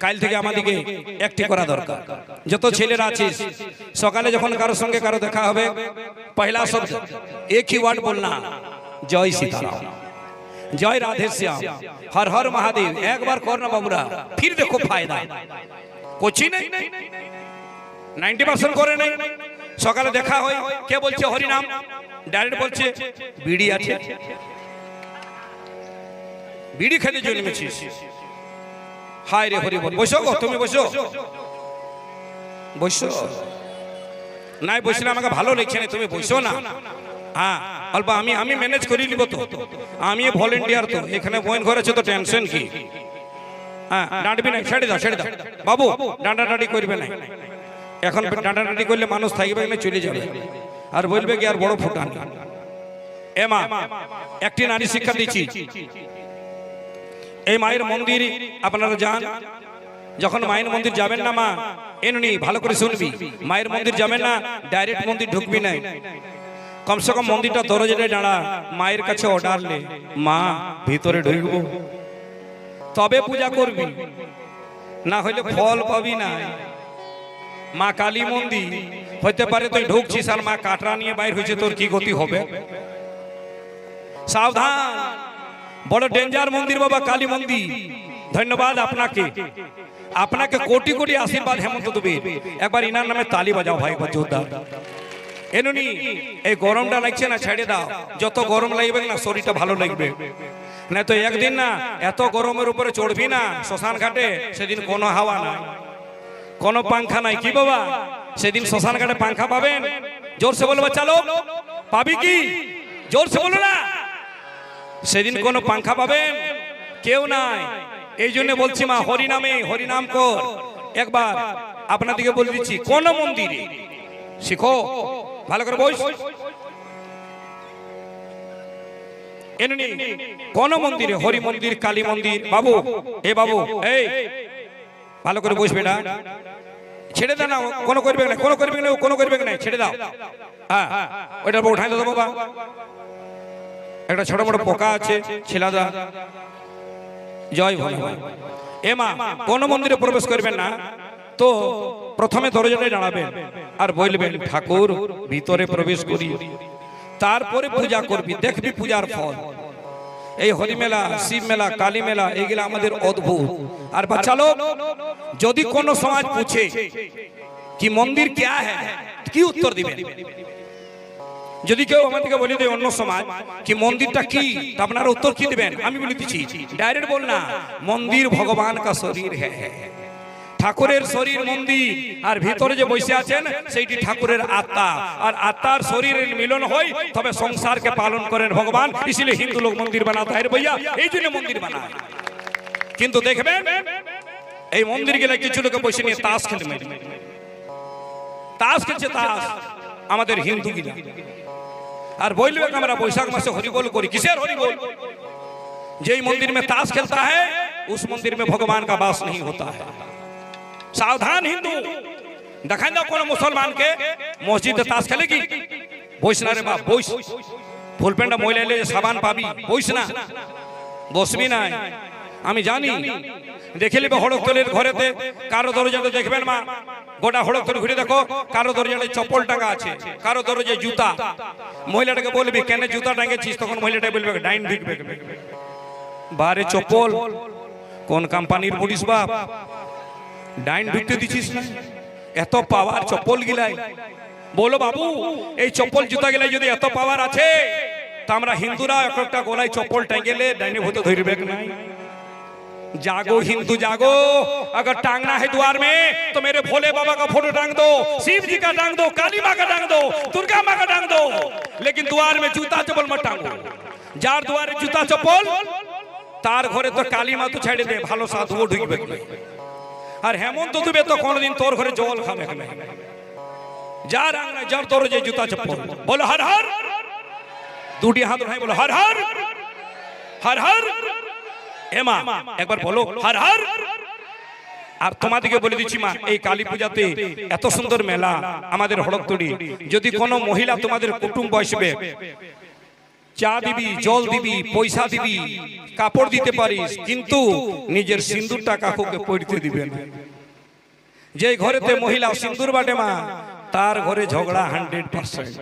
কাল থেকে আমাদেরকে একটি করা দরকার। যত ছেলেরা আছিস সকালে যখন কারোর সঙ্গে কারো দেখা হবে পহলা শব্দ एक ही वर्ड बोलना, जय सीताराम, जय राधे श्याम, हर हर महादेव। एक बार करना बाबूरा, फिर देखो फायदा कुछ ही नहीं, 90% করে নাই। সকালে দেখা হয় কে বলছে হরি নাম, ডাইরেক্ট বলছে বিড়ি আছে, বিড়ি খেতে জন্মেছিস। হায় রে হরি বল, বসো গো, তুমি বসো, বসো। নাই বসলে আমাকে ভালো লাগছে না, তুমি বসো না। হ্যাঁ অল্প আমি ম্যানেজ করে নিব, তো আমি ভলেন্টিয়ার, তো এখানে বইন ঘর আছে, তো টেনশন কি। হ্যাঁ ডাঁটবি না, ছেড়ে দাও ছেড়ে দাও বাবু, ডাঁটাডাঁটি করবে না। এখন ডাঁটাডাঁটি করলে মানুষ থাকবে না, চলে যাবে আর বলবে কি আর বড় ফুটান। এ মা, একটি নারী শিক্ষা দিচ্ছি। এই মায়ের মন্দির আপনারা যান, যখন মায়ের মন্দির যাবেন না মা, এমনি ভালো করে শুনবি, মায়ের মন্দির যাবেন না, ডাইরেক্ট মন্দির ঢুকবি না। কমসে কম মন্দিরটা দরজায় দাঁড়া, মায়ের কাছে অর্ডার লে, মা ভিতরে ঢুকবো, তবে পূজা করবি, না হইলে ফল পাবি না। মা কালী মন্দির হইতে পারে তুই ঢুকছিস আর মা কাটরা নিয়ে বাইর হয়েছে, তোর কি গতি হবে? সাবধান, বড় ডেঞ্জার মন্দির বাবা কালী মন্দির। ধন্যবাদ আপনাকে, আপনাকে কোটি কোটি আশীর্বাদ হেমন্ত দেবে। একবার ইনার নামে তালি বাজাও ভাই, জোরদার। এনুনি এই গরমটা লাগছে না, ছেড়ে দাও, যত গরম লাগবে না শরীরটা ভালো লাগবে না। তো একদিন না এত গরমের উপরে চড়বি না শ্মশান ঘাটে, সেদিন কোনো হাওয়া নাই, কোনো পাংখা নাই। কি বাবা, সেদিন শ্মশান ঘাটে পাংখা পাবেন? জোরসে বলবো, চলো পাবি কি? জোরসে বলো না। সেদিন কোনো পাংখা পাবেন? কেউ নাই। এই জন্য বলছি মা, হরিনামে হরিনাম কর। একবার আপনাদেরকে বলে দিচ্ছি, কোন মন্দিরে শিখো, ভালো করে বস। এমনি কোন মন্দিরে, হরি মন্দির, কালী মন্দির। বাবু, এ বাবু, এই ভালো করে বসবে না, ছেড়ে দাও না, কোনো করবে না, কোনো করবে না, কোনো করবে না, ছেড়ে দাও। হ্যাঁ ওইটা উঠাই দাও বাবা, একটা ছোট বড় পোকা আছে, ছেলাদা। জয় ভগবান। এ মা, কোন মন্দিরে প্রবেশ করবেন না, তো প্রথমে দরজায় দাঁড়াবেন আর বলবেন ঠাকুর ভিতরে প্রবেশ করি, তারপরে পূজা করবি, দেখবি পূজার ফল। এই হরি মেলা, শিব মেলা, কালী মেলা, এগুলা আমাদের অদ্ভুত। আর বাচ্চা লোক যদি কোন সমাজ पूछे কি মন্দির क्या है, কি উত্তর দিবেন? যদি কেউ আমাদেরকে বলে দেয় অন্য সমাজ কি মন্দিরটা কি, তা আপনারা উত্তর কি দিবেন? আমি বলে দিচ্ছি, ডাইরেক্ট বল না, মন্দির ভগবান কা শরীর है, ঠাকুরের শরীর মন্দির, আর ভিতরে যে বসে আছেন সেইটি ঠাকুরের আত্মা, আর আত্মার শরীরের মিলন হয় তবে সংসারকে পালন করেন ভগবান। इसलिए হিন্দু লোক মন্দির বানাতে হয় भैया, এই জন্য মন্দির বানায়। কিন্তু দেখবেন এই মন্দির গেলে কিছু লোক বসে নিয়ে তাস খেলতে, তাস খেলছে, তাস আমাদের হিন্দু গিলা। আর বলবে আমরা বৈশাখ মাসে হরিবোল করি, কিসের हरिबोल? যেই मंदिर में ताश खेलता है उस मंदिर में भगवान का वास नहीं होता है। सावधान हिंदू, देखा जाओ कोन मुसलमान के मस्जिद ताश खेलेगी, বইস না রে বাপ, বইস। ফুল প্যান্টটা ময়লা এলে সাবান পাবি, বইস না, বসবি না। আমি জানি দেখে নেবে হড়কতলের ঘরেতে কারো দরজাতে দেখবেন মা, গোটা হড়কতল ঘুরে দেখো, কারো দরজাতে চপ্পল টাঙ্গা আছে, কারো দরজায় জুতা। মহিলাটাকে বলবি কেন জুতা টাঙ্গেছিস, তখন মহিলাটা বলবে ডাইন ঢুকবে। বারে চপ্পল কোন কোম্পানির পড়িস বাপ, ডাইন ঢুকতে দিছিস না? এত পাওয়ার চপ্পল গিলাই। বলো বাবু, এই চপ্পল জুতা গিলাই যদি এত পাওয়ার আছে, তা আমরা হিন্দুরা একটা গলায় চপ্পল টাঙ্গেলে ডাইনে ভূতে ধরবে না। जागो हिंदू जागो, अगर टांगना है द्वार में तो मेरे भोले बाबा का फोटो टांग दो, शिव जी का टांग दो, काली माँ का टांग दो, दुर्गा माँ का टांग दो, लेकिन द्वार में जूता चप्पल मत टांगो। जार द्वारे जूता चप्पल, तार घरे तो काली माँ तो छेड़े दे, भालो साधुओ ढुकबे ना। और हेमंत दुबे तो कोन दिन तोर घरे जल खाबे ना। जार आंगना जार तोर जे जूता चप्पल, बोलो हर हर, দুটি হাত উঠাই বলো হর হর, হর হর। এমা একবার বলো হর হর। আর তোমাদেরকে বলে দিচ্ছি মা, এই কালী পূজাতে এত সুন্দর মেলা আমাদের হড়কতলি, যদি কোনো মহিলা তোমাদের কুটুম্ব আসবে, চা দিবি, জল দিবি, পয়সা দিবি, কাপড় দিতে পারিস, কিন্তু নিজের সিন্দুরটা কাকুকে পড়তে দিবে না। যে ঘরেতে মহিলা সিন্দুর বাটে মা, তার ঘরে ঝগড়া 100%।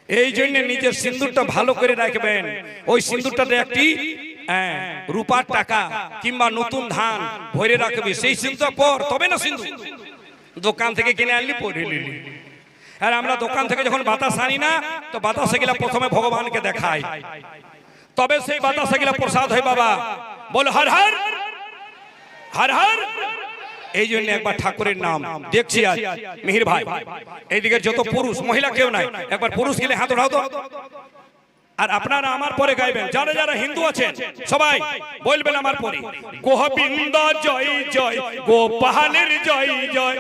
এই জন্য নিজের সিন্দুরটা ভালো করে রাখবেন। ওই সিন্দুরটাতে একটি রূপার টাকা কিংবা নতুন ধান ভরে রাখবি, সেই সিন্দুর পর তবে না সিন্দুর দোকান থেকে কিনে আনলি পরে নিলি। আর আমরা দোকান থেকে যখন বাতাস আনি না, তো বাতাসে গেলা প্রথমে ভগবানকে দেখাই, তবে সেই বাতাসে গেলা প্রসাদ হয়। বাবা বল হর হর হর হর। এই জন্য একবার ঠাকুরের নাম দেখছি আজ মিহির ভাই, এইদিকে যত পুরুষ, মহিলা কেউ নাই, একবার পুরুষ গেলে হাত উঠাও তো। আর আপনারা আমার পরে গাইবেন, যারা যারা হিন্দু আছেন সবাই বলবেন আমার পরে, গোবিন্দ জয় জয়, গোপালের জয় জয়।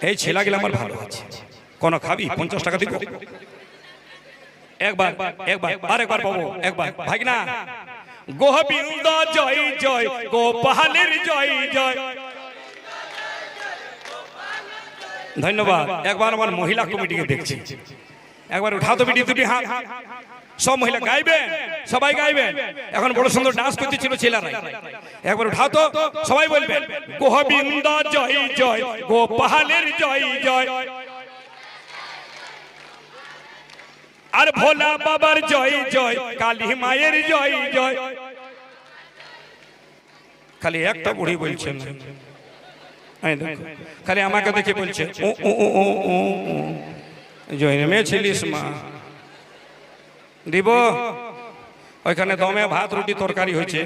এই ছেলেগুলো আমার ভালো আছে, কোন খাবি 50 টাকা দিব? একবার একবার আরেকবার পাবো, একবার ভাই না, গোবিন্দ জয় জয়, গোপালের জয় জয়। ধন্যবাদ। একবার আমার মহিলা কমিটিকে দেখছি, একবার উঠাও তো বিটি দুটি হাত, সব মহিলা গাইবেন, সবাই গাইবেন। এখন বড় সুন্দর ডান্স করতেছিল ছেলেরা, একবার উঠাও তো, সবাই বলবেন গোবিন্দ জয় জয়, গোপালের জয় জয়। আর ভোলা বাবার জয় জয়, কালী মায়ের জয় জয়। খালি একটা বুড়ি বলছেন, খালি আমাকে দেখে বলছে জয় নেমে ছিলিস মা, দিব। ওইখানে দমে ভাত রুটি তরকারি হয়েছে,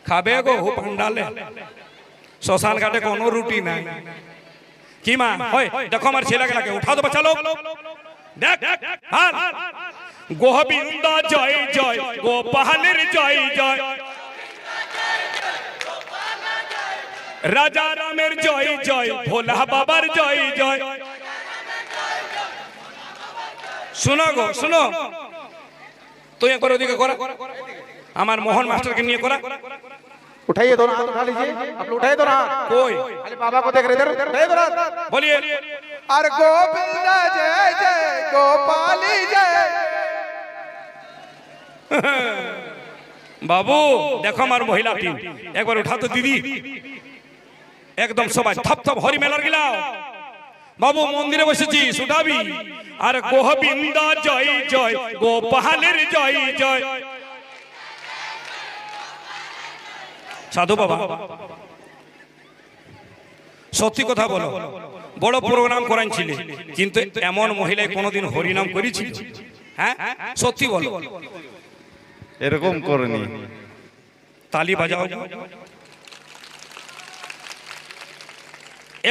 খাবে গো পান্ডালে, শ্মশান ঘাটে কোনো রুটি নাই। কি মা হয় দেখো আমার ছেলেগুলাকে উঠা তো বাঁচালো। দেখ গোবিন্দ জয় জয়, গোপালের জয় জয়। রাজা রামের জয় জয়, ভোলা বাবার জয় জয়। শুনো গো শুনো, তুই একবার ওদিকে করা, আমার মোহন মাস্টারকে নিয়ে করা। उठाइए दोनों हाथ उठा लीजिए, आप लोग उठाइए दोनों हाथ। कोई खाली बाबा को देख रहे थे, उठाइए दोनों हाथ। बोलिए अरे गोविंद जय जय, गोपाली जय। बाबू देखो हमार महिला टीम, एक बार उठा तो दीदी, एकदम सबाई थप थप हरि मेलार गिलाओ। बाबू मंदिरे बसेছি উঠাবি। আর গোবিন্দ জয় জয়, গোপালের জয় জয়। সাধু বাবা সত্যি কথা বলো, বড় প্রোগ্রাম করাইছিলে, কিন্তু এমন মহিলা কোনোদিন হরিনাম করেছিল? হ্যাঁ সত্যি বলো। এরকম করেনি। তালি বাজাও।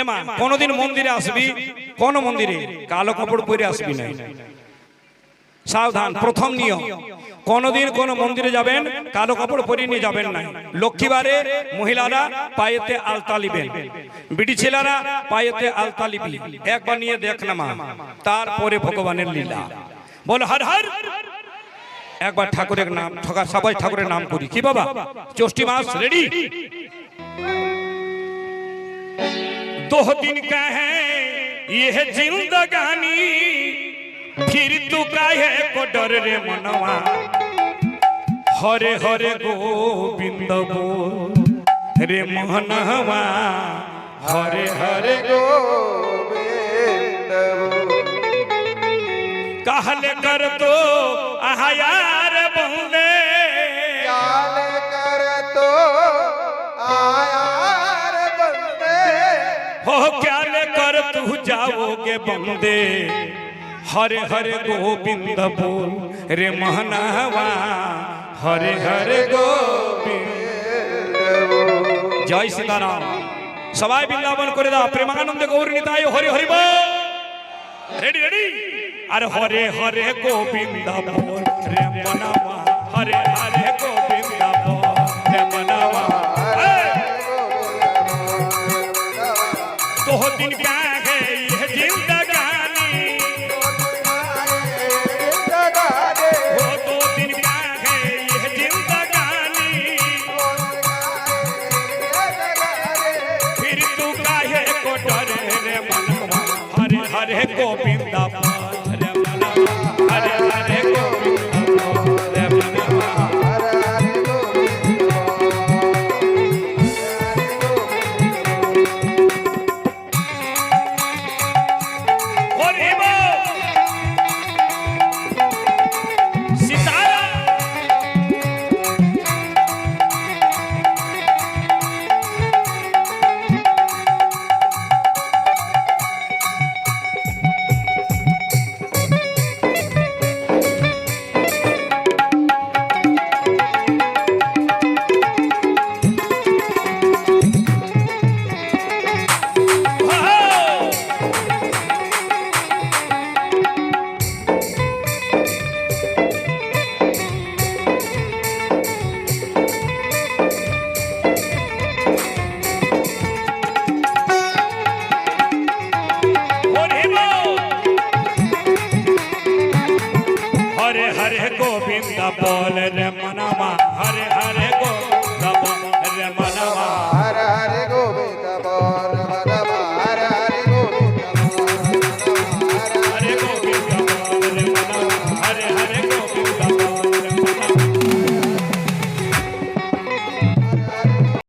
এমা কোনদিন মন্দিরে আসবি, কোন মন্দিরে কালো কাপড় পরে আসবি না, সাবধান। প্রথম নিয়ম, কোনদিন কোন মন্দিরে যাবেন কালো কাপড় পরে নিয়ে যাবেন না। লক্ষ্মীবারে মহিলারা পায়েতে আলতা লিবেন, বিটি ছেলেরা পায়েতে আলতা লিবি। একবার নিয়ে দেখ না মা, তারপরে ভগবানের লীলা। বল হর হর। একবার ঠাকুরের নাম, সবাই ঠাকুরের নাম করি। কি বাবা ষষ্ঠী মাস রেডি? 2 दिन का है ये जिंदगानी, फिर तू काहे को डर रे मनवा। हरे हरे गोविंद बोल रे मनवा, हरे हरे गोविंद कहले कर तो आहा यार बंदे, काल कर तो आया रे बंदे। हो क्या लेकर तू जाओगे बंदे। हरे हरे गोविंद बोल रे महनावा, हरे हरे गोविंद। जय सीताराम। सबाई बृंदावन करे दाओ, प्रेमानंद गौर निताय हरि हरि बोल। Ready ready. अरे हरे हरे गोविंद बोल रे मनवा, हरे हरे गोविंद बोल रे मनवा। 2 दिन का है ये जिंदगानी, वो 2 दिन का है ये जिंदगानी। फिर तू काहे को डरे रे मनवा, हरे हरे गोविंद